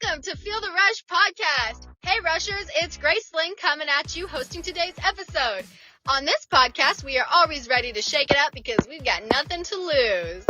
welcome to Feel the Rush podcast. Hey Rushers, it's Gracelyn coming at you hosting today's episode. On this podcast, we are always ready to shake it up because we've got nothing to lose.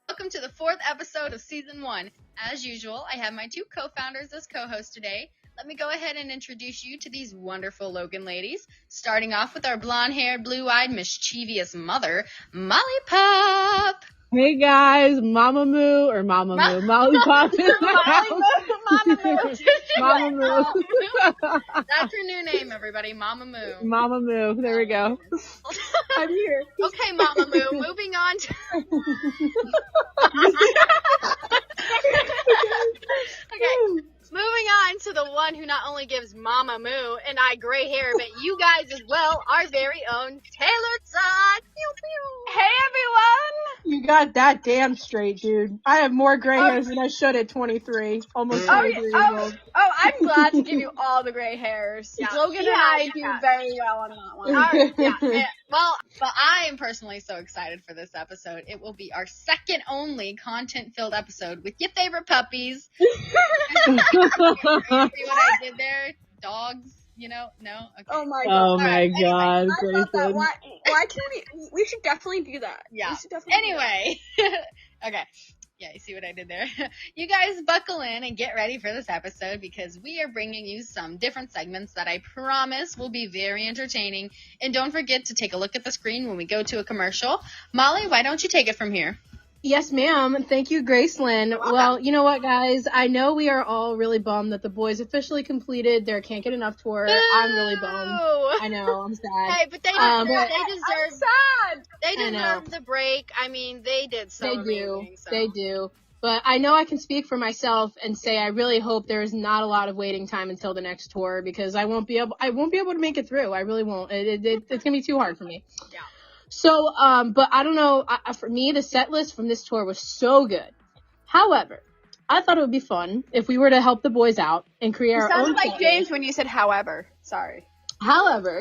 Welcome to the 4th episode of Season 1. As usual, I have my two co-founders as co-hosts today. Let me go ahead and introduce you to these wonderful Logan ladies, starting off with our blonde-haired, blue-eyed, mischievous mother, Molly Pop. Hey guys, Mama Moo or Mama Moo, Molly Pop in the house. Mama Moo. That's her new name, everybody, Mama Moo. Mama Moo, there we go. I'm here. Okay, Mama Moo, moving on to... Okay. Moving on to the one who not only gives Mama Moo and I gray hair, but you guys as well, our very own Taylor Todd. Hey everyone! You got that damn straight, dude. I have more gray hairs than I should at 23. Almost 23 years old. I'm glad to give you all the gray hairs. Yeah. Logan and I do very well on that one. Well, I am personally so excited for this episode. It will be our second only content-filled episode with your favorite puppies. See what I did there? Dogs, you know? No? Okay. Oh my god. Oh my god, I love that. Grayson. Why can't we should definitely do that. Yeah. We should definitely Anyway. Okay. Yeah, you see what I did there? You guys buckle in and get ready for this episode because we are bringing you some different segments that I promise will be very entertaining. And don't forget to take a look at the screen when we go to a commercial. Molly, why don't you take it from here? Yes, ma'am. Thank you, Gracelyn. Well, you know what, guys? I know we are all really bummed that the boys officially completed their Can't Get Enough tour. I'm really bummed. I know, I'm sad. Hey, but they deserve the break. I mean, they did so amazing. They do. But I know I can speak for myself and say I really hope there is not a lot of waiting time until the next tour because I won't be able to make it through. I really won't. It's going to be too hard for me. Yeah. So, but I don't know, for me, the set list from this tour was so good. However, I thought it would be fun if we were to help the boys out and create our own. You sounded like James when you said however. Sorry. However,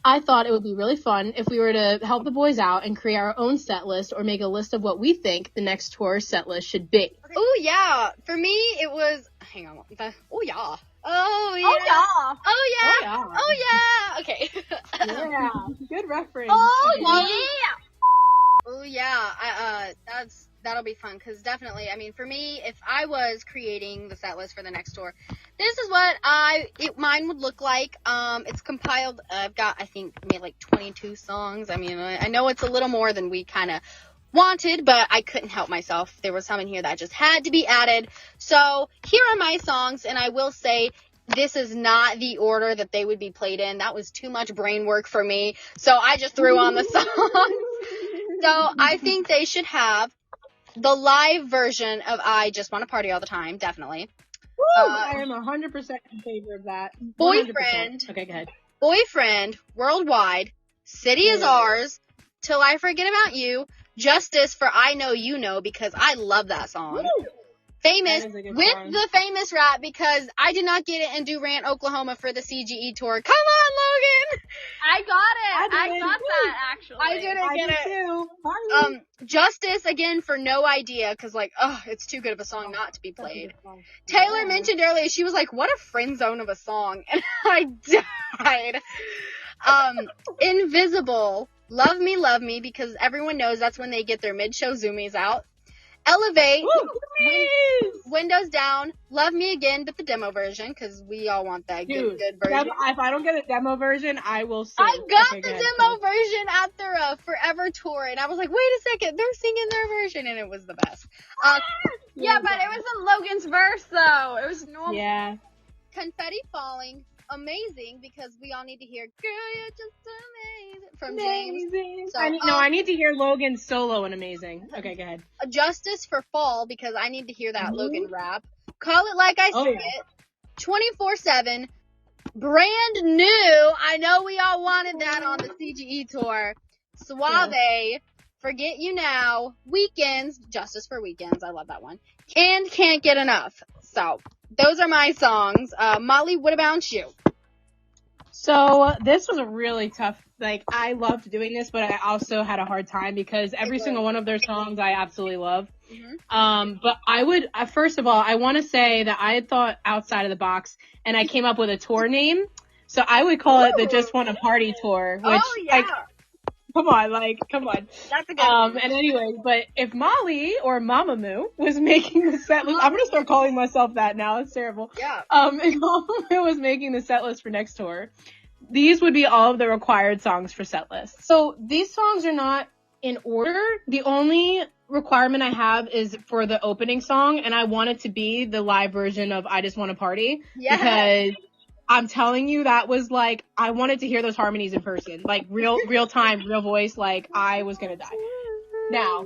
I thought it would be really fun if we were to help the boys out and create our own set list or make a list of what we think the next tour set list should be. Okay. Oh, yeah. For me, it was, hang on. Oh, yeah. Oh, yeah. Oh, yeah. Oh, yeah. Oh, yeah. Oh, yeah. Okay. Yeah, good reference. Oh, yeah. Oh, yeah. That'll be fun because definitely, I mean, for me, if I was creating the set list for the next tour, this is what mine would look like. It's compiled. I've got, I think, maybe like 22 songs. I mean, I know it's a little more than we kind of wanted, but I couldn't help myself. There was some in here that just had to be added. So here are my songs, and I will say this is not the order that they would be played in. That was too much brain work for me. So I just threw on the songs. So I think they should have the live version of I Just Want to Party All the Time, definitely. Woo! I am 100% in favor of that. 100%. Boyfriend. Okay, go ahead. Boyfriend, Worldwide, City is Ours, Till I Forget About You, Justice for I Know You Know, because I love that song. Woo! Famous, That is a good with song. the famous rap, because I did not get it in Durant, Oklahoma for the CGE tour. Come on, Logan! I got it. I I did got too. that, actually. I didn't get it. Too. Justice, again, for No Idea, because, it's too good of a song not to be played. Taylor mentioned earlier, she was like, what a friend zone of a song, and I died. Invisible, Love Me, because everyone knows that's when they get their mid-show zoomies out. Elevate, Windows Down, Love Me Again, but the demo version, because we all want that good version. If I don't get a demo version, I will sing. I got the demo version at their Forever tour, and I was like, wait a second, they're singing their version, and it was the best. Yeah, but it wasn't Logan's verse, though. It was normal. Yeah. Confetti Falling, amazing, because we all need to hear, girl, you're just amazing, from James. So, I need to hear Logan's solo and amazing. Okay, go ahead. Justice for Fall, because I need to hear that Logan rap. Call It Like I See It, 24/7, Brand New, I know we all wanted that on the CGE tour, Suave, Forget You Now, Weekends, Justice for Weekends, I love that one, and Can't Get Enough. So, those are my songs. Molly, what about you? So this was a really tough Like, I loved doing this, but I also had a hard time because every single one of their songs I absolutely love. But first of all, I want to say that I had thought outside of the box, and I came up with a tour name. So I would call it the Just Wanna Party Tour, which, come on. That's a good one. And anyway, but if Molly or Mamamoo was making the set list, I'm gonna start calling myself that now. It's terrible. Yeah. If Mamamoo was making the set list for next tour, these would be all of the required songs for set list. So these songs are not in order. The only requirement I have is for the opening song, and I want it to be the live version of I Just Wanna Party. Yeah. Because I'm telling you, that was like, I wanted to hear those harmonies in person. Like, real time, real voice, like, I was gonna die. Now,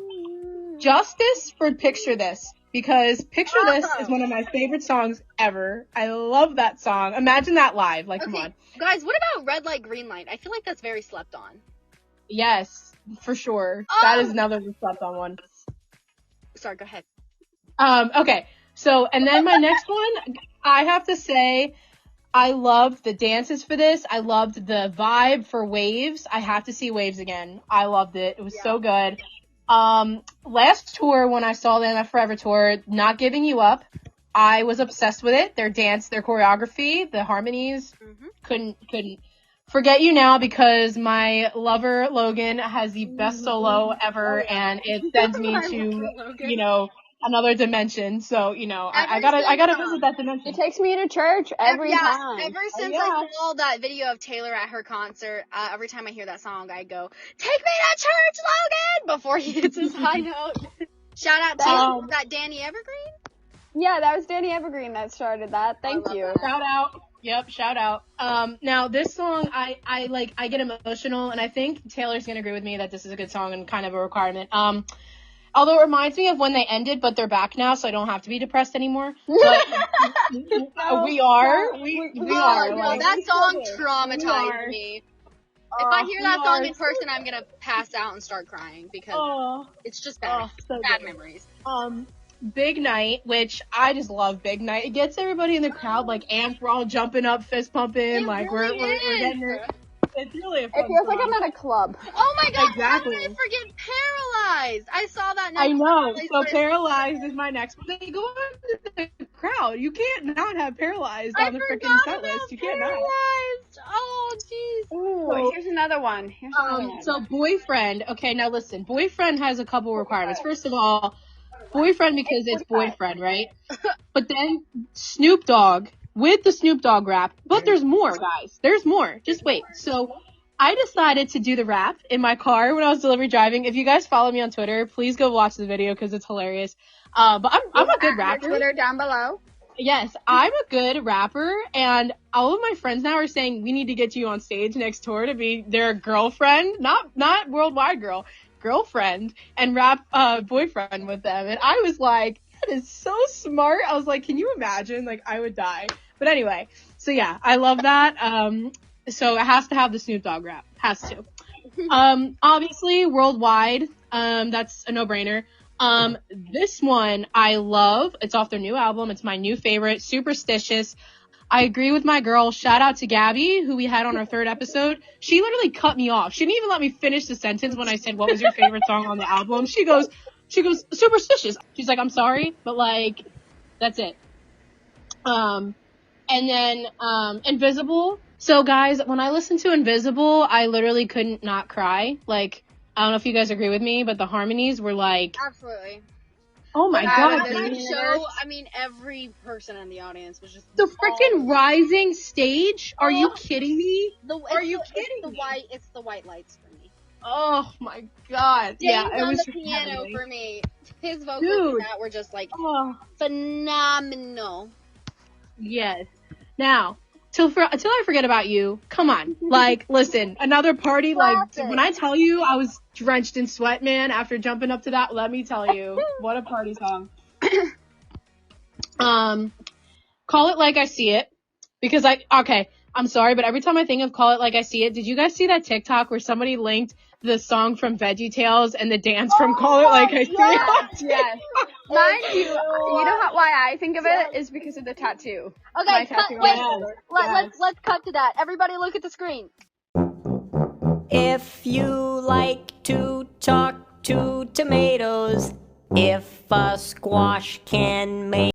justice for Picture This. Because Picture This is one of my favorite songs ever. I love that song. Imagine that live. Like, come on. Guys, what about Red Light, Green Light? I feel like that's very slept on. Yes, for sure. That is another slept on one. Sorry, go ahead. Okay. So, and then my next one, I have to say, I loved the dances for this. I loved the vibe for Waves. I have to see Waves again. I loved it. It was so good. Last tour when I saw them at Forever Tour, Not Giving You Up, I was obsessed with it. Their dance, their choreography, the harmonies, couldn't. Forget You Now because my lover Logan has the best solo ever, and it sends me to, another dimension. So, I gotta visit that dimension. It takes me to church every time. Ever since I saw that video of Taylor at her concert, every time I hear that song, I go, "Take me to church, Logan!" before he hits his high note. Shout out to that Danny Evergreen. Yeah, that was Danny Evergreen that started that. Thank you. Shout out. Yep, shout out. Now this song, I get emotional, and I think Taylor's gonna agree with me that this is a good song and kind of a requirement. Although it reminds me of when they ended, but they're back now, so I don't have to be depressed anymore. But we are. No, that song traumatized me. If I hear that song in person, I'm gonna pass out and start crying because it's just bad. Bad memories. Big Night, which I just love Big Night. It gets everybody in the crowd like amped. We're all jumping up, fist pumping, we're getting it. It's really a fun It feels song. like I'm at a club. Oh my god, Exactly. how did I forget Paralyzed? I saw that next I know. one. So Paralyzed is my next one. They go into the crowd. You can't not have Paralyzed on the freaking set list. You can't not. Oh, jeez. Ooh, here's another one. So Boyfriend. Okay, now listen. Boyfriend has a couple requirements. First of all, Boyfriend because it's Boyfriend, right? But then Snoop Dogg with the Snoop Dogg rap. But there's more, guys. There's more. Just wait. So I decided to do the rap in my car when I was delivery driving. If you guys follow me on Twitter, please go watch the video because it's hilarious. But I'm a good rapper. Twitter down below. Yes, I'm a good rapper, and all of my friends now are saying we need to get you on stage next tour to be their girlfriend, not worldwide girlfriend, and rap Boyfriend with them. And I was like, that is so smart. I was like, can you imagine? Like, I would die. But anyway, so yeah, I love that. So it has to have the Snoop Dogg rap. Has to. Obviously, worldwide, that's a no-brainer. This one I love. It's off their new album. It's my new favorite, Superstitious. I agree with my girl. Shout out to Gabby, who we had on our third episode. She literally cut me off. She didn't even let me finish the sentence when I said, what was your favorite song on the album? She goes, Superstitious. She's like, I'm sorry, but like, that's it. And then, Invisible. So guys, when I listened to Invisible, I literally couldn't not cry. Like, I don't know if you guys agree with me, but the harmonies were like, Absolutely. Oh my god, that show, I mean, every person in the audience was just the freaking rising stage. Are you kidding me? Are you kidding me? It's the white lights for me. Oh my god. James on the piano for me. His vocals in that were just like phenomenal. Yes. Now, till I forget about you, come on. Like, listen, another party, like, when I tell you I was drenched in sweat, man, after jumping up to that, let me tell you, what a party song. Call It Like I See It, because I'm sorry, but every time I think of Call It Like I See It, did you guys see that TikTok where somebody linked the song from VeggieTales and the dance from Call It Like I See It? Yes. Mind you, know why I think of it is because of the tattoo. Okay, let's cut to that. Everybody look at the screen. If you like to talk to tomatoes, if a squash can make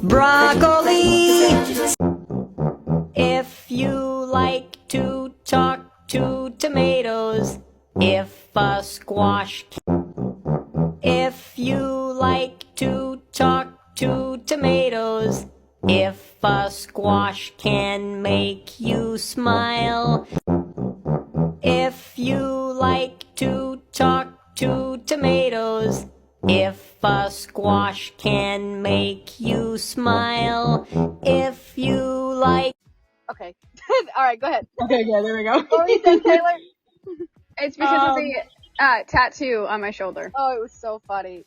broccoli. If you like to talk to tomatoes, if a squash if you like to talk to tomatoes, if a squash can make you smile. If you like to talk to tomatoes, if a squash can make you smile. If you like... Okay. Alright, go ahead. Okay, yeah, there we go. What were you saying, Taylor? It's because of the tattoo on my shoulder. Oh, it was so funny.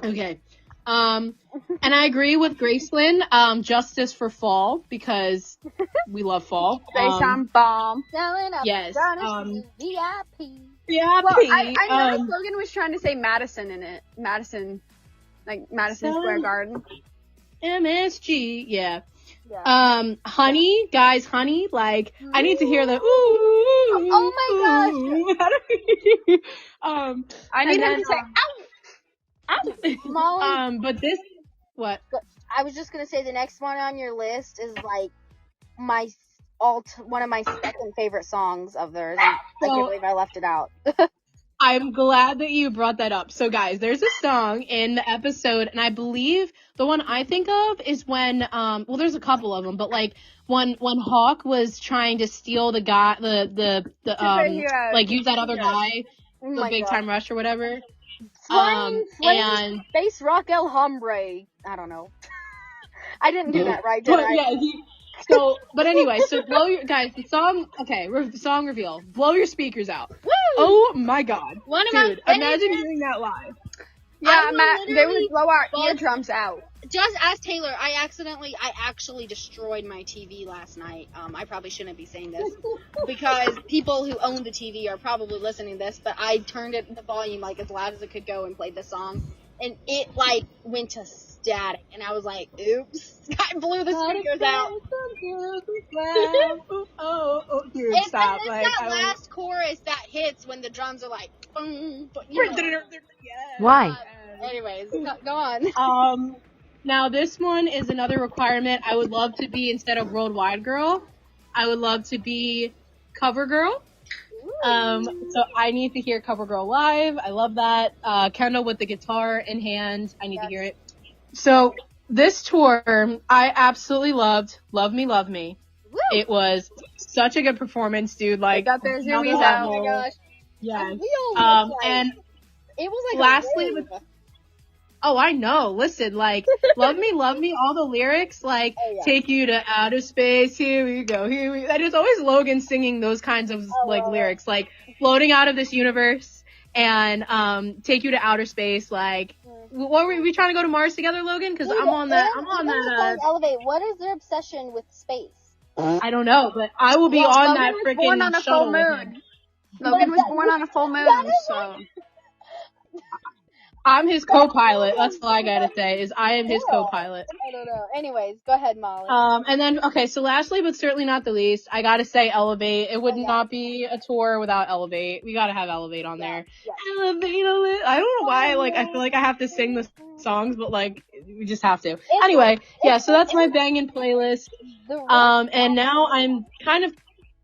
Okay. And I agree with Gracelyn, justice for fall, because we love fall. They sound bomb. Selling up Yes, VIP. Yeah, Well, I know Logan was trying to say Madison in it. Madison, like Madison Square Garden. MSG, yeah. Yeah. Honey, guys, honey, like, I need to hear the ooh. Oh my gosh. I need him to say, gosh. Molly. But this, what? I was just gonna say the next one on your list is like one of my second favorite songs of theirs. I can't believe I left it out. I'm glad that you brought that up. So guys, there's a song in the episode, and I believe the one I think of is when, well, there's a couple of them, but like when Hawk was trying to steal the guy, like use that other guy, the Big Time Rush or whatever. Flames, and Space Rock El Hombre. I don't know. I didn't do that right, did I? Yeah, but anyway, so blow your, guys, the song, okay, song reveal. Blow your speakers out. Woo! Oh my god. One of Dude, my imagine hearing that live. Yeah, they would blow our eardrums out. Just as Taylor, I actually destroyed my TV last night. I probably shouldn't be saying this because people who own the TV are probably listening to this, but I turned the volume like as loud as it could go and played the song, and it like went to static, and I was like, oops, I blew the speakers out. Dude, it's stop. that last chorus that hits when the drums are like, boom, but you know. Why? Anyways, go on. Now this one is another requirement. I would love to be, instead of Worldwide Girl, I would love to be Cover Girl. So I need to hear Cover Girl live. I love that. Kendall with the guitar in hand. I need to hear it. So this tour, I absolutely loved. Love Me, Love Me. Woo! It was such a good performance, dude. Like, they got their zoomies out. Oh my gosh. Yes. And it was like lastly, oh, I know. Listen, like, Love Me, all the lyrics, like, take you to outer space, here we go, here we go. There's always Logan singing those kinds of, lyrics, like, floating out of this universe, and, take you to outer space, like, what were we trying to go to Mars together, Logan? Because I'm on that. Elevate. What is their obsession with space? I don't know, but I will be on that freaking shuttle. Logan was born on a full moon, so... I'm his co-pilot. That's all I gotta say, is I am his co-pilot. I don't know. Anyways, go ahead, Molly. And then, okay, so lastly, but certainly not the least, I gotta say Elevate. It would not be a tour without Elevate. We gotta have Elevate on there. Yeah. Elevate a little. I don't know why, like, I feel like I have to sing the songs, but, like, we just have to. Anyway, yeah, so that's my banging playlist. And now I'm kind of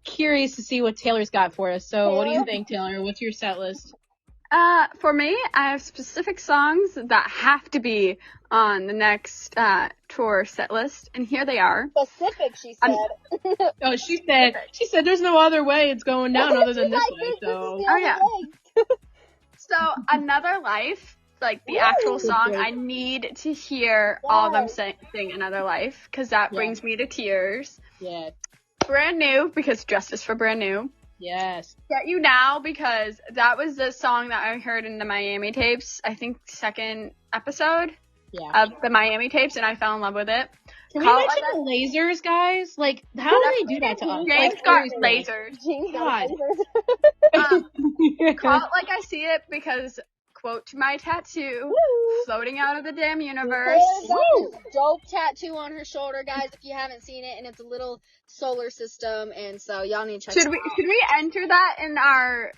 curious to see what Taylor's got for us. So what do you think, Taylor? What's your set list? For me, I have specific songs that have to be on the next tour set list, and here they are. Specific, she said. She said there's no other way it's going down other than this way. So. Oh yeah. So Another Life, like the actual song, I need to hear all of them sing Another Life, because that brings me to tears. Yeah. Brand New, because Justice for Brand New. Yes. Get You Now, because that was the song that I heard in the Miami tapes, I think second episode. of the Miami tapes, and I fell in love with it. Can we mention the lasers, guys? Like, how do they do that to us? James Like, got seriously. lasers. God. Call it like I see it because, quote to my tattoo, floating out of the damn universe. Dope tattoo on her shoulder, guys, if you haven't seen it, and it's a little solar system, and so y'all need to check it out. Should we enter that in our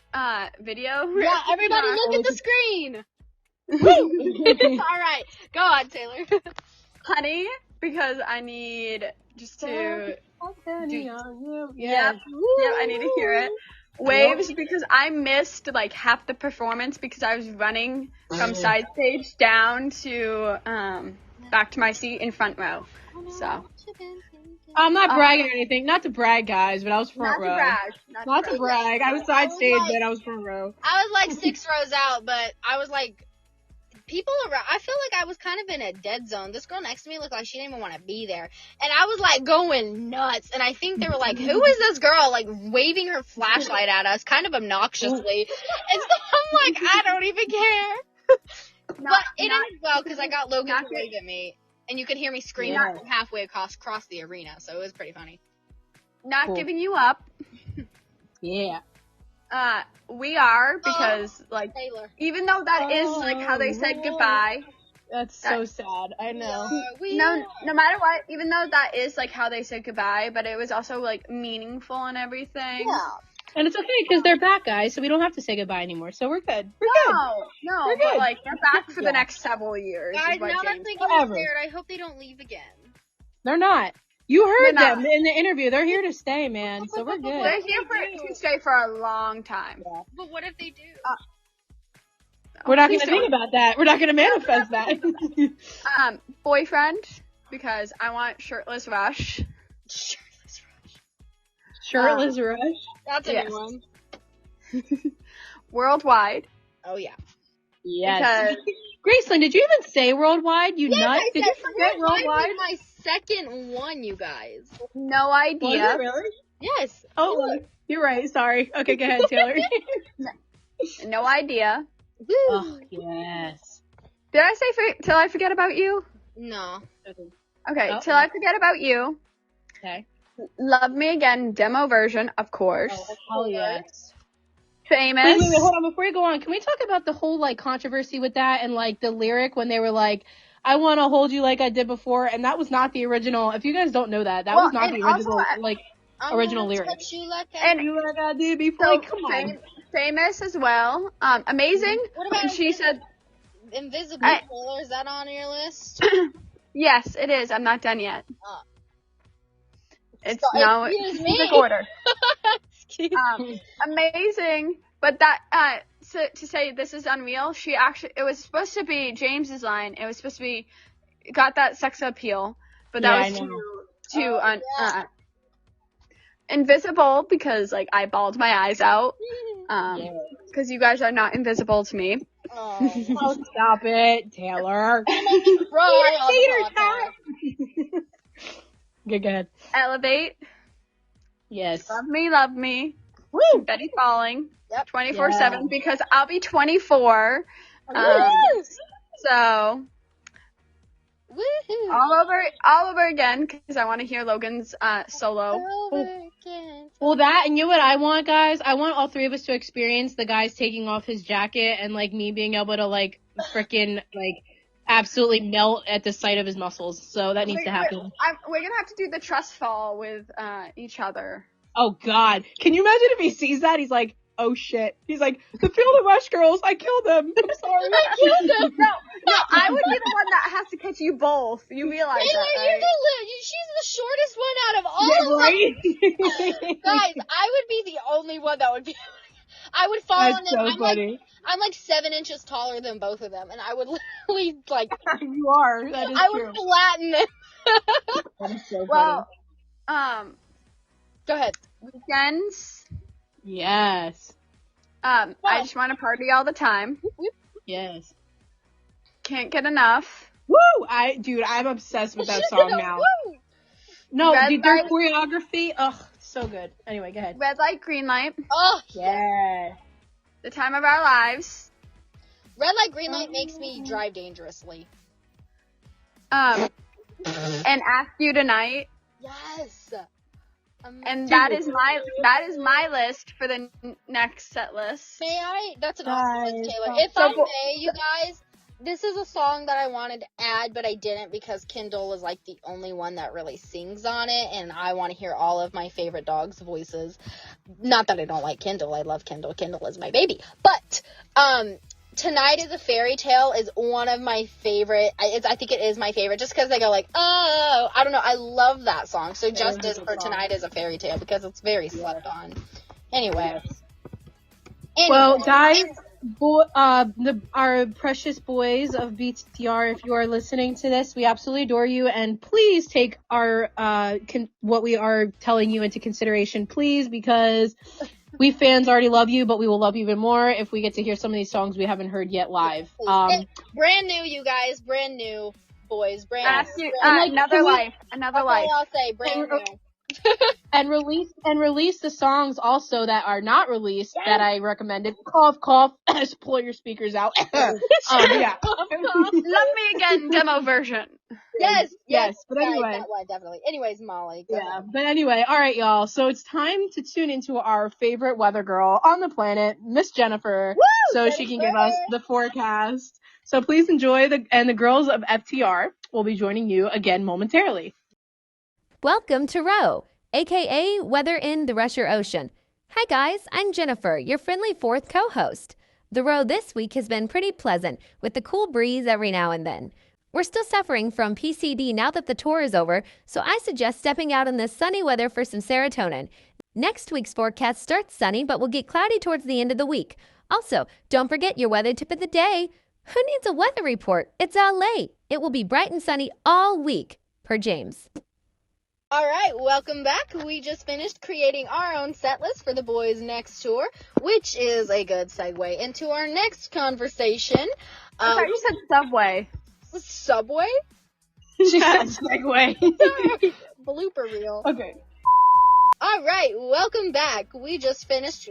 video? Yeah, everybody look at the screen! Alright, go on, Taylor. Honey, because I need just to... Yeah, I need to hear it. Waves, because I missed like half the performance because I was running from side stage down to back to my seat in front row. So I'm not bragging or anything. Not to brag, guys, but I was front row. Not to brag. I was side stage, but I was front row. I was like 6 rows out, but I was like, people around, I feel like I was kind of in a dead zone. This girl next to me looked like she didn't even want to be there. And I was like going nuts. And I think they were like, who is this girl? Like waving her flashlight at us kind of obnoxiously. And so I'm like, I don't even care. But it ended well because I got Logan to wave at me. And you could hear me scream from halfway across the arena. So it was pretty funny. Not giving you up. Yeah. We are, because, like, Taylor. even though that is, like, how they said goodbye. That's so sad. I know. No matter what, even though that is, like, how they said goodbye, but it was also, like, meaningful and everything. Yeah. And it's okay, because they're back, guys, so we don't have to say goodbye anymore, so we're good. We're good. No, We're but, good. like, they're back for the next several years. Guys, is what now that I'm James thinking Forever. scared, I hope they don't leave again. They're not. You heard They're them not. in the interview. They're here to stay, man, so we're good. They're here to stay for a long time. But what if they do? We're not going to think about that. We're not going to manifest that. Boyfriend, because I want Shirtless Rush. Shirtless Rush? That's a new one. Worldwide. Oh, yeah. Yes. Gracelyn, did you even say worldwide? You nuts? Did you forget worldwide? My second one, you guys. No idea. Was it really? Yes. Oh, you're right. Sorry. Okay, go ahead, Taylor. No idea. Oh, yes. Did I say Till I Forget About You? No. Okay, Till I Forget About You. Okay. Love Me Again, demo version, of course. Oh, yes. Famous. Wait, hold on. Before you go on, can we talk about the whole, like, controversy with that and, like, the lyric when they were like, I want to hold you like I did before, and that was not the original. If you guys don't know that, was not the original, also, original lyric. You like And you like I did before. So, like, come on. Famous as well. Amazing. What about and she said, Invisible Taylor? Is that on your list? yes, it is. I'm not done yet. It's excuse me. order. Amazing. But that, to say this is unreal, it was supposed to be James's line. It was supposed to be, got that sex appeal, but that was too invisible, because, like, I bawled my eyes out. Because you guys are not invisible to me. Oh, stop it, Taylor. Go ahead. Elevate. Yes. Love me. Woo! Betty Falling. Yep. 24/7, because I'll be 24. So Woohoo! all over again, because I want to hear Logan's solo. Well, that, and you know what I want, guys? I want all three of us to experience the guys taking off his jacket and, like, me being able to, like, frickin', like, absolutely melt at the sight of his muscles. So that needs to happen. We're gonna have to do the trust fall with each other. Oh, God. Can you imagine if he sees that? He's like, oh, shit. He's like, the Field of Rush girls, I killed them. I'm sorry. I killed them. No, I would be the one that has to catch you both. You realize Taylor, that, right? she's the shortest one out of all of them. Guys, I would be the only one that would be. I would fall on them. So funny. I'm like 7 inches taller than both of them, and I would literally, like. You are. That is I true. would flatten them. That is so Well, go ahead. Weekends. Yes. I just want to party all the time. Yes. Can't get enough. Woo! I'm obsessed with that song now. Woo! No, Red their light. choreography, so good. Anyway, go ahead. Red light, green light. Oh, Yeah. The time of our lives. red light, green light makes me drive dangerously. and Ask You Tonight. Yes. And that is my list for the next set list. May I? That's an awesome list, Taylor. Guys, If I may, you guys, this is a song that I wanted to add, but I didn't because Kendall is like the only one that really sings on it, and I want to hear all of my favorite dogs' voices. Not that I don't like Kendall. I love Kendall. Kendall is my baby. But, Tonight is a Fairy Tale is one of my favorite. I think it is my favorite just because they go like, oh, I don't know. I love that song. So justice for Tonight is a Fairy Tale because it's very slept on. Anyway. Well, guys, our precious boys of BTR, if you are listening to this, we absolutely adore you, and please take our what we are telling you into consideration, please, because we fans already love you, but we will love you even more if we get to hear some of these songs we haven't heard yet live. Brand new, you guys, brand new boys, brand new. Another life. That's all I'll say, brand new. And release the songs also that are not released that I recommended. Cough, cough. Just pull your speakers out. Yeah. Love Me Again demo version. Yes. But anyway. That one, definitely. Anyways, Molly. Yeah. But anyway, all right, y'all. So it's time to tune into our favorite weather girl on the planet, Miss Jennifer, so she can give us the forecast. So please enjoy the girls of FTR will be joining you again momentarily. Welcome to Row, aka Weather in the Rusher Ocean. Hi guys, I'm Jennifer, your friendly fourth co-host. The row this week has been pretty pleasant, with the cool breeze every now and then. We're still suffering from PCD now that the tour is over, so I suggest stepping out in this sunny weather for some serotonin. Next week's forecast starts sunny, but will get cloudy towards the end of the week. Also, don't forget your weather tip of the day. Who needs a weather report? It's LA. It will be bright and sunny all week, per James. All right, welcome back. We just finished creating our own set list for the boys' next tour, which is a good segue into our next conversation. I thought you said Subway. Subway? She said segue. Sorry. Blooper reel. Okay. All right, welcome back. We just finished.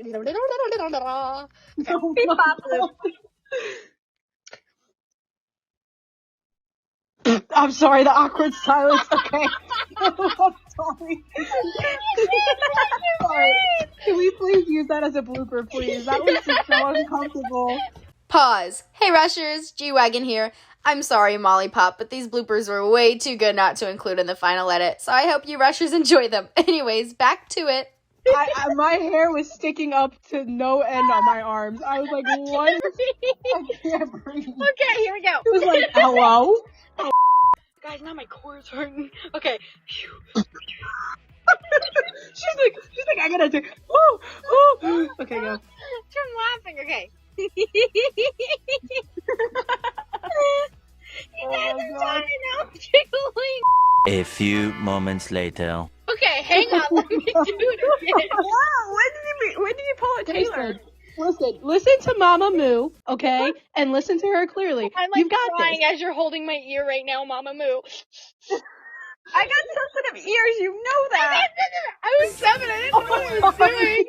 I'm sorry, the awkward silence. Okay. I'm sorry. Sorry. Can we please use that as a blooper, please? That was just so uncomfortable. Pause. Hey Rushers, G-Wagon here. I'm sorry, Molly Pop, but these bloopers were way too good not to include in the final edit, so I hope you Rushers enjoy them. Anyways, back to it. My hair was sticking up to no end on my arms. I was like, what? I can't breathe. Okay, here we go. It was like, hello? Guys, now my core is hurting. Okay. she's like, I gotta do. Oh. Okay, go. I'm laughing. Okay. You guys are dying now, jiggling. A few moments later. Okay, hang on. Let me do it again. Wow, when did you pull it, Taylor? Listen to Mama Moo, okay? And listen to her clearly. I'm like You've got crying this. as you're holding my ear right now, Mama Moo. I got sensitive ears, you know that. I was 7. I didn't know what I was doing.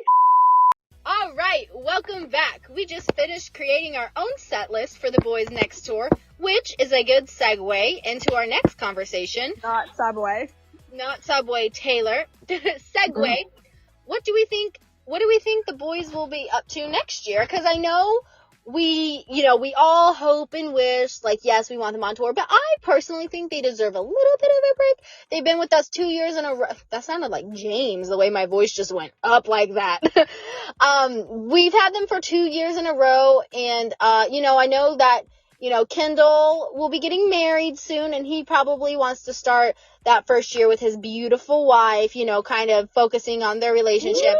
All right, welcome back. We just finished creating our own set list for the boys' next tour, which is a good segue into our next conversation. Not Subway. Not Subway, Taylor. Segue. What do we think the boys will be up to next year? Because I know we all hope and wish, like, yes, we want them on tour, but I personally think they deserve a little bit of a break. They've been with us 2 years in a row. That sounded like James, the way my voice just went up like that. We've had them for 2 years in a row, and, I know that, Kendall will be getting married soon, and he probably wants to start that first year with his beautiful wife, kind of focusing on their relationship.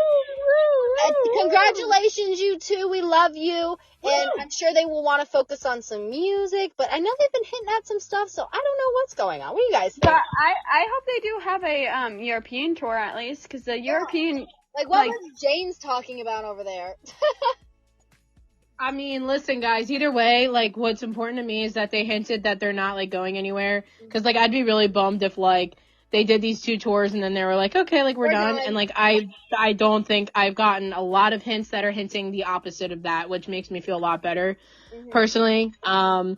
And congratulations, you two. We love you. And I'm sure they will want to focus on some music, but I know they've been hitting at some stuff, so I don't know what's going on. What do you guys think? But I hope they do have a European tour at least, because the European... What was James talking about over there? I mean, listen, guys, either way, what's important to me is that they hinted that they're not, going anywhere. Because, I'd be really bummed if, they did these 2 tours and then they were like, okay, we're done. And, I don't think I've gotten a lot of hints that are hinting the opposite of that, which makes me feel a lot better. personally. And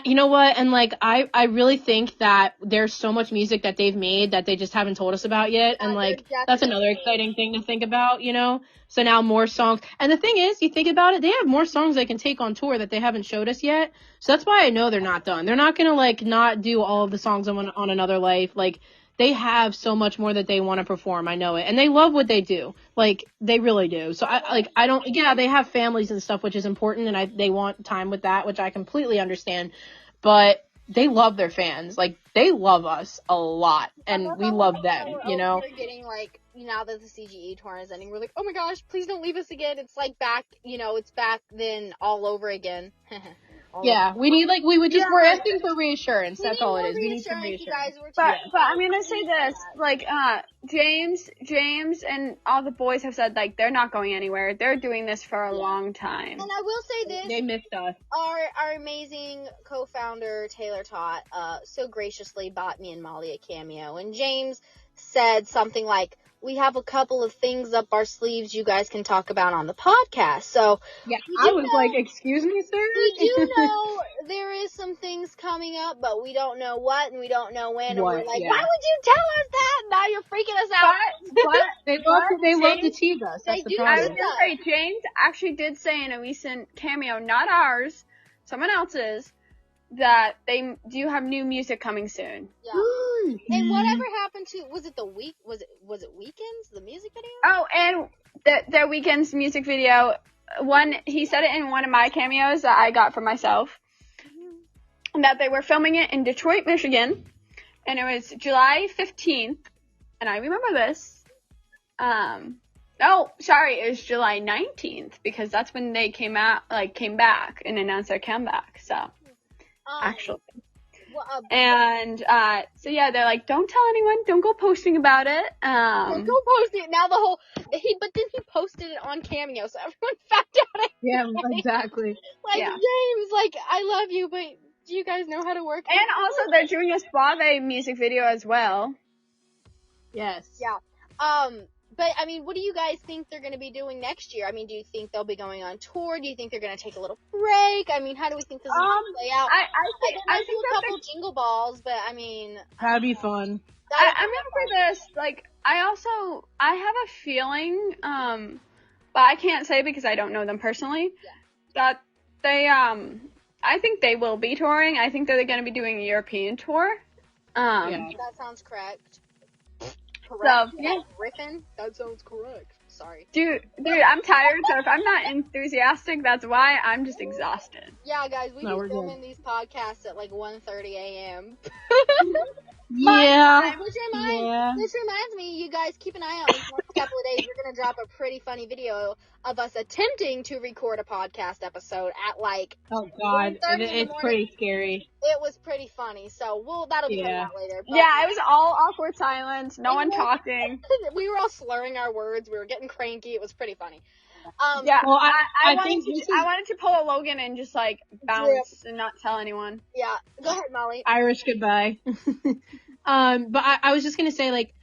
you know what? And like, I really think that there's so much music that they've made that they just haven't told us about yet. And like, that's another exciting thing to think about, you know? So now more songs. And the thing is, you think about it, they have more songs they can take on tour that they haven't showed us yet. So that's why I know they're not done. They're not gonna like not do all of the songs on Another Life. Like, they have so much more that they want to perform. I know it. And they love what they do. Like, they really do. So they have families and stuff, which is important. And they want time with that, which I completely understand. But they love their fans. Like, they love us a lot. And we love them, you know? We're getting, like, now that the CGE tour is ending, we're like, oh my gosh, please don't leave us again. It's like back, you know, it's back then all over again. Yeah, we're asking for reassurance. That's all it is. We need some reassurance. But I'm gonna say this, like, James and all the boys have said, like, they're not going anywhere. They're doing this for a long time. And I will say this. They missed us. Our amazing co-founder, Taylor Tot, so graciously bought me and Molly a cameo. And James said something like, we have a couple of things up our sleeves you guys can talk about on the podcast. So yeah, I was like, excuse me, sir? We do know there is some things coming up, but we don't know what and we don't know when. And we're like, why would you tell us that? Now you're freaking us out. But they love to tease us. That's the problem. I was gonna say, James actually did say in a recent cameo, not ours, someone else's, that they do have new music coming soon. Yeah. And whatever happened to, was it Weekends, the music video? Oh, and their Weekends music video, he said it in one of my cameos that I got for myself, that they were filming it in Detroit, Michigan, and it was July 15th, and I remember this. It was July 19th, because that's when they came back and announced their comeback, so. Actually. So yeah, they're like, don't tell anyone, don't go posting about it. Don't go posting it. Now but then he posted it on Cameo, so everyone found out. Yeah, exactly. James, like, I love you, but do you guys know how to work? And also, they're doing a Suave music video as well. Yes. Yeah. But, I mean, what do you guys think they're going to be doing next year? I mean, do you think they'll be going on tour? Do you think they're going to take a little break? I mean, how do we think this is going to play out? I think a couple jingle balls, but, I mean... That'd be fun. I'm ready for this. Like, I have a feeling, but I can't say because I don't know them personally, that they, I think they will be touring. I think they're going to be doing a European tour. That sounds correct. So, yeah. Griffin? That sounds correct. Sorry. Dude, I'm tired, so if I'm not enthusiastic, that's why. I'm just exhausted. Yeah, guys, we're filming these podcasts at like 1:30 a.m. Yeah. Which reminds me, you guys keep an eye out. In the next couple of days, we're going to drop a pretty funny video of us attempting to record a podcast episode at like... Oh, God. It's pretty scary. It was pretty funny, so that'll be coming out later. But, yeah, it was all awkward silence, no one talking. We were all slurring our words, we were getting cranky, it was pretty funny. Yeah, well, I wanted to pull a Logan and just like bounce and not tell anyone. Yeah, go ahead, Molly. Irish goodbye. But I was just gonna say, like,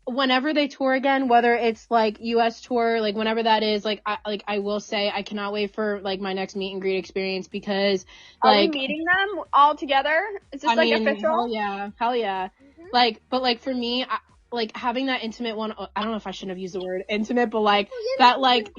whenever they tour again, whether it's like US tour, like whenever that is, I will say I cannot wait for like my next meet and greet experience because are we meeting them all together? Is this official? Hell yeah. Mm-hmm. But for me, like having that intimate one, I don't know if I shouldn't have used the word intimate, but like that, like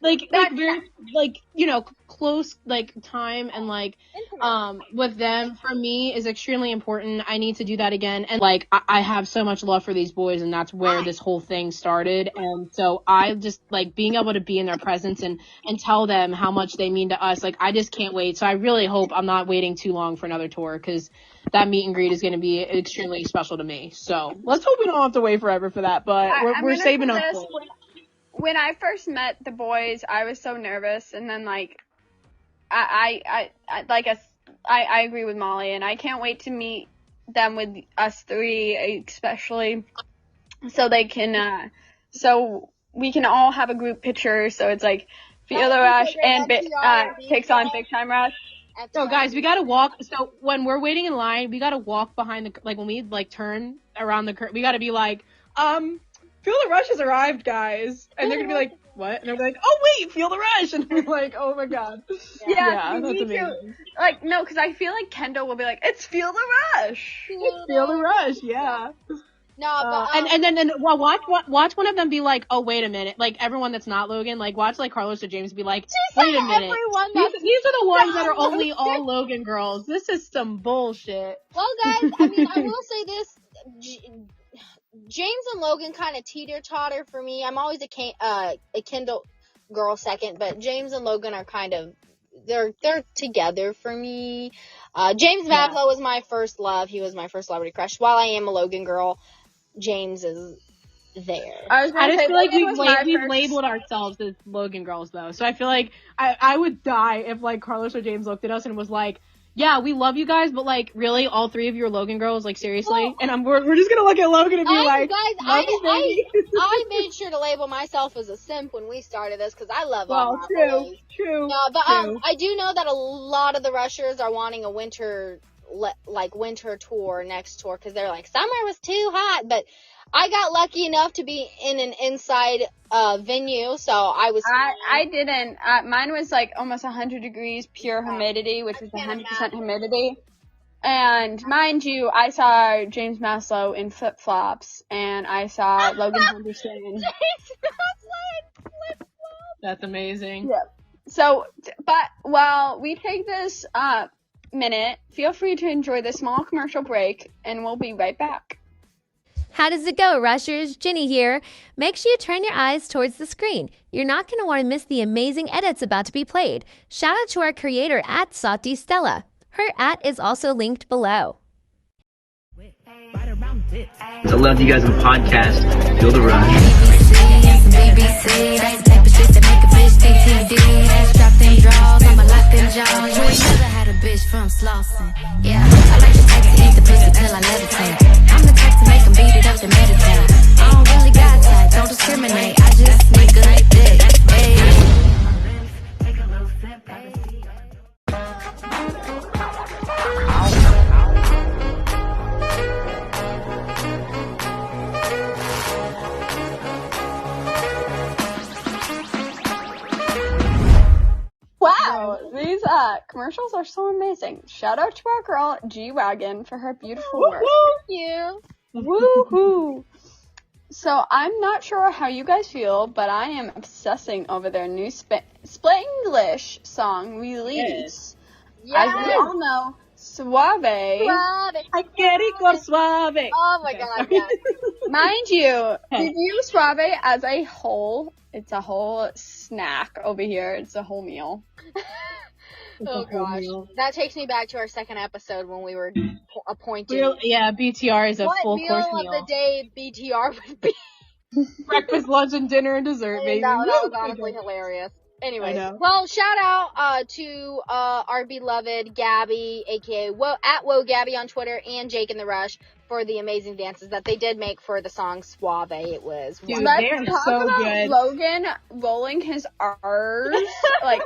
very, like, you know, close, like time and like, intimate. With them for me is extremely important. I need to do that again. And like, I have so much love for these boys and that's where this whole thing started. And so I just like being able to be in their presence and tell them how much they mean to us. Like, I just can't wait. So I really hope I'm not waiting too long for another tour because that meet and greet is going to be extremely special to me. So let's hope we don't have to wait forever for that, but we're saving up for it. When I first met the boys, I was so nervous, and then like, I agree with Molly, and I can't wait to meet them with us three, especially, so they can, so we can all have a group picture. So it's like Feel the Rush and takes on Big Time Rush. So guys, we gotta walk. So when we're waiting in line, we gotta walk behind the, like when we like turn around the curtain, we gotta be like, Feel the Rush has arrived, guys. And they're gonna be like, what? And they're like, oh wait, feel the rush, and we're like, oh my god. Yeah, that's me amazing. too. Like, no, because I feel like Kendall will be like, it's Feel the Rush. Feel the rush, yeah. No, but and then watch one of them be like, oh wait a minute, like everyone that's not Logan, like watch like Carlos or James be like, wait a minute, these are the ones that are only all Logan girls. This is some bullshit. well, guys, I mean, I will say this: James and Logan kind of teeter-totter for me. I'm always a Kendall girl second, but James and Logan are kind of they're together for me. James Madlow was my first love. He was my first celebrity crush. While I am a Logan girl, James is there. I just feel like we've labeled ourselves as Logan girls though, so I feel like I would die if like Carlos or James looked at us and was like, yeah, we love you guys, but like really all three of you are Logan girls, like seriously? Well, and we're just gonna look at Logan and be like, guys, I made sure to label myself as a simp when we started this because I love all my boys. True. No, but I do know that a lot of the rushers are wanting a winter tour next tour because they're like, summer was too hot, but I got lucky enough to be in an inside venue, so I was. I didn't. Mine was like almost 100 degrees, pure humidity, which was 100% humidity. And mind you, I saw James Maslow in flip flops, and I saw Logan Henderson. That's amazing. Yeah. So, but while we take this minute, feel free to enjoy the small commercial break, and we'll be right back. How does it go, Rushers? Ginny here. Make sure you turn your eyes towards the screen. You're not going to want to miss the amazing edits about to be played. Shout out to our creator at Sati Stella. Her @, is also linked below. I love you guys on the podcast. Feel the rush. BBC, that's the type of shit that make a bitch DTD. Ass drop them draws, I'ma lock them jaws. You ain't never had a bitch from Slauson. Yeah, I like the type to eat the pussy till I levitate. I'm the type to make them beat it up to meditate. I don't really got type, don't discriminate. I just need good dick, baby. Take a little sip, Wow, these commercials are so amazing. Shout out to our girl G-Wagon for her beautiful work. Thank you. Woohoo! So I'm not sure how you guys feel, but I am obsessing over their new Spanglish song release. Yes. As we all know, Suave. I get it, go suave. Oh my god, yes. Mind you, review Suave as a whole. It's a whole snack over here. It's a whole meal. Oh gosh, that takes me back to our second episode when we were appointed. BTR is a full what course meal meal. of the day BTR would be. Breakfast, lunch, and dinner and dessert, baby. That was honestly hilarious. Anyways, well, shout out to our beloved Gabby, aka at Gabby on Twitter, and Jake in the Rush for the amazing dances that they did make for the song Suave. It was Dude, Let's they're talk so about good. Logan rolling his R's. Like,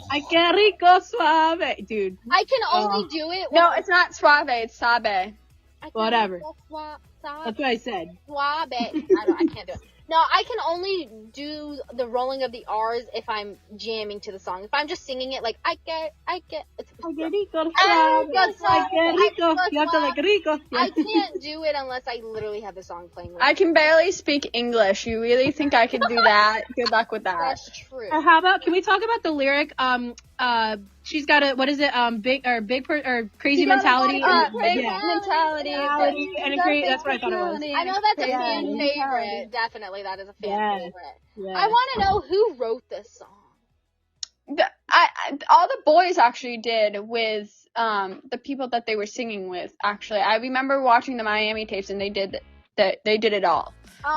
I get rico suave. Dude, I can only do it. No, it's not Suave, it's Sabe. whatever. Suave. That's what I said. Suave. I can't do it. No, I can only do the rolling of the R's if I'm jamming to the song. If I'm just singing it, like, I get. It's rico rico. You have to like rico. I can't do it unless I literally have the song playing. I can barely speak English. You really think I could do that? Good luck with that. That's true. How about, can we talk about the lyric, she's got a, what is it, crazy mentality? Big mentality. That's what I thought it was. I know that's a fan favorite. Definitely, that is a fan favorite. Yeah. I want to know who wrote this song. All the boys actually did with the people that they were singing with. Actually, I remember watching the Miami tapes, and they did it all.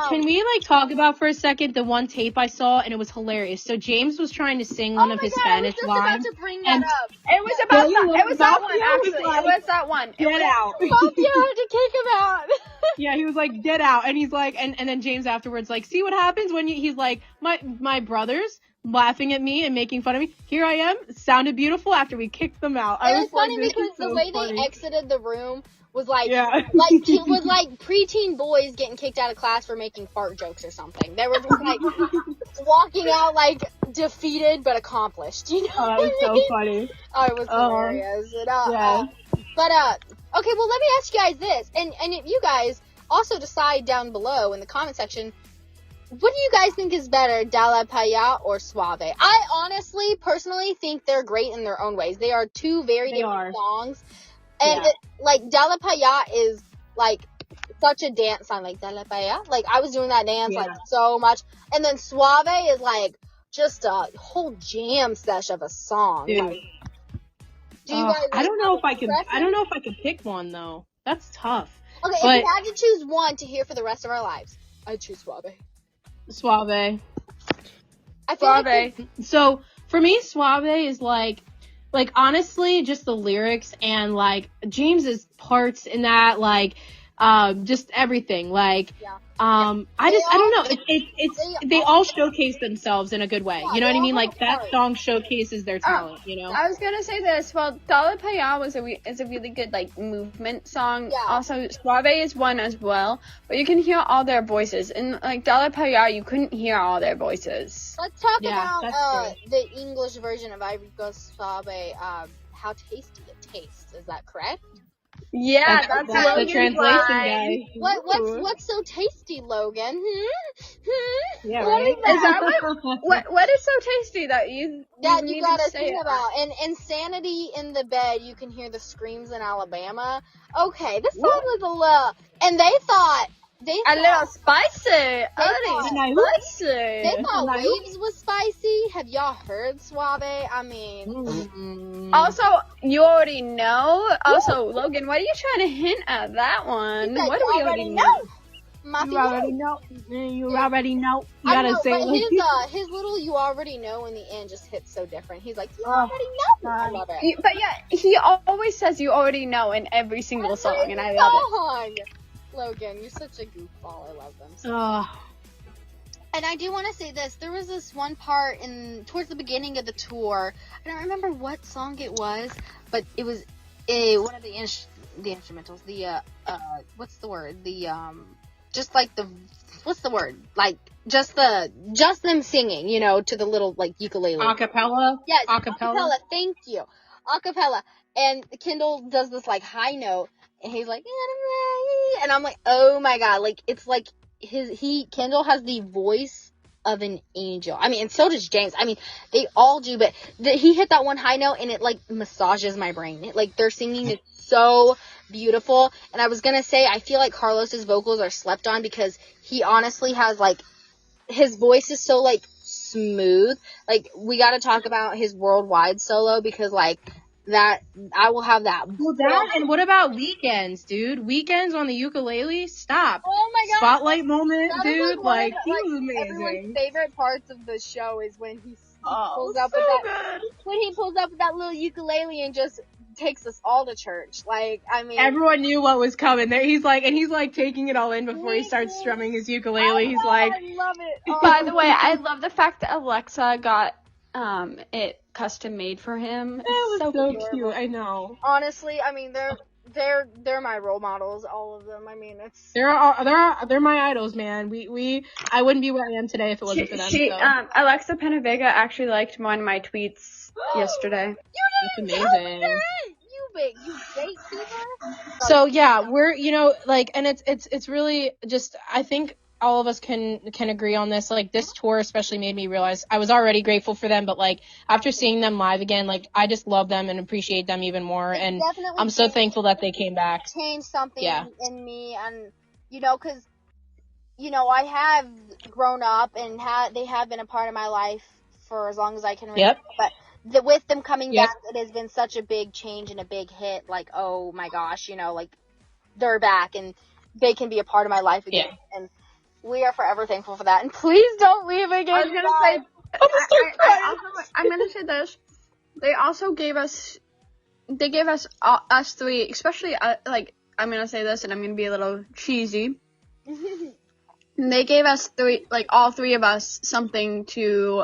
Can we talk about for a second the one tape I saw, and it was hilarious. So James was trying to sing one of his Spanish lines. It was that one actually. It was that one. Get out. You had to kick him out. Yeah, he was like, get out. And he's like, and then James afterwards, like, see what happens when he's like, my brothers laughing at me and making fun of me. Here I am. Sounded beautiful after we kicked them out. It was funny because the way they exited the room was like preteen boys getting kicked out of class for making fart jokes or something. They were just like, walking out like defeated but accomplished. You know? Oh, that was so funny. Oh, it was hilarious. But okay, well, let me ask you guys this, and if you guys also decide down below in the comment section, what do you guys think is better, Dalla Paya or Suave? I honestly, personally think they're great in their own ways. They are two very different songs, and like Dalla Paya is like such a dance song, like Dalla Paya. Like I was doing that dance like so much, and then Suave is like just a whole jam sesh of a song. Dude. Like, do you guys? I don't know if I could pick one though. That's tough. Okay, if you had to choose one to hear for the rest of our lives, I'd choose Suave. Suave. I feel like so for me, Suave is like honestly, just the lyrics and like James's parts in that, like just everything. Like I don't know. They all showcase themselves in a good way. You know what I mean? Like that song showcases their talent. You know. I was gonna say this. Well, Dalla Paya is a really good like movement song. Yeah. Also, Suave is one as well. But you can hear all their voices. And like Dalla Paya, you couldn't hear all their voices. Let's talk about the English version of Ivory Coast Suave. How tasty it tastes. Is that correct? Yeah, that's the translation guy. What's so tasty, Logan? Yeah, right? Is that what is so tasty that you gotta think about? And Insanity in the Bed, you can hear the screams in Alabama. Okay, this song was a little, and they thought a little spicy. They thought Waves was spicy. Have y'all heard Suave? I mean, also, you already know. Also, Logan, what are you trying to hint at that one? What do we already know? You already know. You already know. You gotta say but his little "you already know" in the end just hits so different. He's like, "You already know." I love it. But yeah, he always says "you already know" in every single song, and I love it. Logan, you're such a goofball. I love them so much. And I do want to say this. There was this one part towards the beginning of the tour. I don't remember what song it was, but it was one of the instrumentals. What's the word? Just like what's the word? Like just them singing, you know, to the little like ukulele. Acapella? Yes, acapella. Thank you. Acapella. And Kendall does this like high note, and he's like, and I'm like, oh my god, like it's like Kendall has the voice of an angel. I mean, and so does James. I mean, they all do, but he hit that one high note, and it like massages my brain. Like their singing is so beautiful. And I was gonna say, I feel like Carlos's vocals are slept on because he honestly has like, his voice is so like smooth. Like we got to talk about his worldwide solo because like that I will have that. Well, that and what about Weekends, dude? Weekends on the ukulele? Stop. Oh my god. Spotlight moment, that dude. Like he was amazing. Everyone's favorite parts of the show is when he pulls up with that little ukulele and just takes us all to church. Like, I mean, everyone knew what was coming. There, he's like taking it all in before he starts strumming his ukulele. He's like, I love it. By the way, I love the fact that Alexa got it custom made for him. That was so cute. I know. Honestly, I mean, they're my role models, all of them. I mean, it's they're my idols, man. I wouldn't be where I am today if it wasn't for them. Alexa Penavega actually liked one of my tweets yesterday. That's amazing. You gatekeeper. So yeah, we're and it's really just, I think all of us can agree on this. Like this tour especially made me realize I was already grateful for them, but like after seeing them live again, like I just love them and appreciate them even more. And I'm so thankful that they came back. Changed something in me, and because I have grown up and they have been a part of my life for as long as I can remember. But with them coming back, it has been such a big change and a big hit. Like, oh my gosh, like they're back and they can be a part of my life again. And we are forever thankful for that. And please don't leave again. I was gonna say, I'm gonna say this. They also gave us us three, especially like I'm gonna say this, and I'm gonna be a little cheesy. They gave us all three of us something to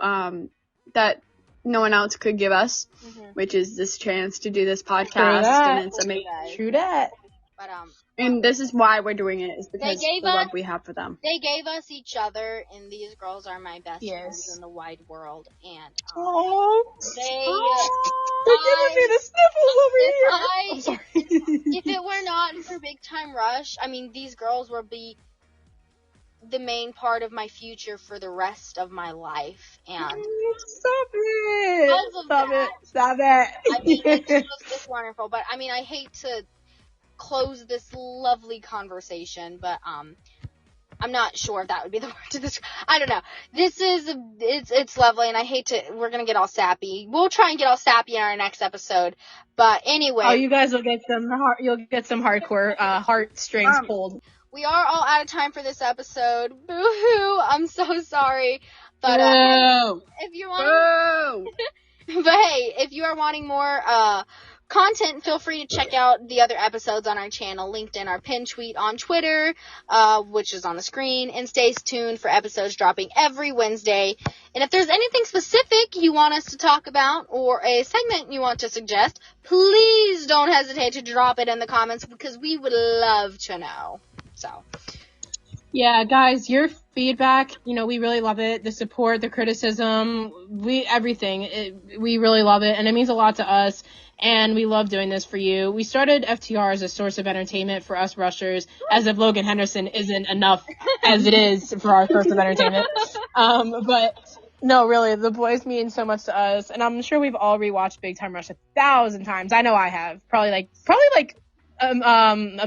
that no one else could give us, which is this chance to do this podcast, and it's amazing. True that. But And this is why we're doing it, is because gave the love us- we have for them. they gave us each other, and these girls are my best Yes. friends in the wide world. And Oh, they, they're giving me the sniffles over here. if it were not for Big Time Rush, I mean, these girls will be the main part of my future for the rest of my life. And Stop it! because of Stop that, it! Stop it! I mean, it's wonderful. But I mean, I hate to close this lovely conversation, but I'm not sure if that would be the word to describe. I don't know. It's lovely, and I hate to. We're gonna get all sappy. We'll try and get all sappy in our next episode. But anyway, Oh, you guys will get some. You'll get some hardcore heartstrings pulled. we are all out of time for this episode. Boo-hoo! I'm so sorry. But if you want, but hey, if you are wanting more content, feel free to check out the other episodes on our channel, linked in our pinned tweet on Twitter, which is on the screen, and stay tuned for episodes dropping every Wednesday. And if there's anything specific you want us to talk about, or a segment you want to suggest, please don't hesitate to drop it in the comments, because we would love to know. So, Yeah, guys, your feedback, we really love it. The support, the criticism, everything. We really love it, and it means a lot to us, and we love doing this for you. We started FTR as a source of entertainment for us rushers, as if Logan Henderson isn't enough as it is for our source of entertainment. But no, really, the boys mean so much to us, and I'm sure we've all rewatched Big Time Rush 1,000 times. I know I have. Probably like a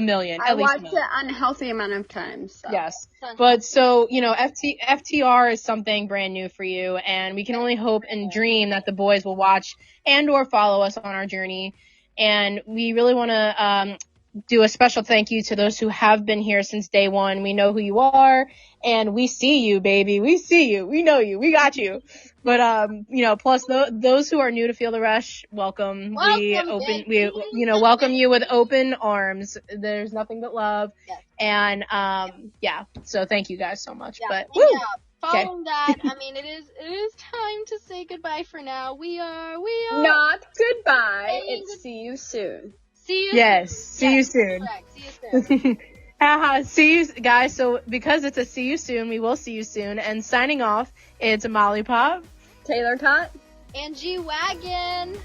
million. I at least watched it an unhealthy amount of times. So. Yes. But so, FTR is something brand new for you, and we can only hope and dream that the boys will watch and or follow us on our journey. And we really want to do a special thank you to those who have been here since day one. We know who you are, and we see you, baby. We see you. We know you. We got you. But, plus those who are new to Feel the Rush, welcome. We welcome you with open arms. There's nothing but love. Yes. And, so thank you guys so much. Yeah. But, And woo! Following that, I mean, it is time to say goodbye for now. We are Not goodbye. saying It's see you soon. See you. Yes. See you soon. Correct. See you soon. See you guys. So because it's a see you soon, we will see you soon. And signing off, it's Molly Pop, Taylor Tot. And G-Wagon.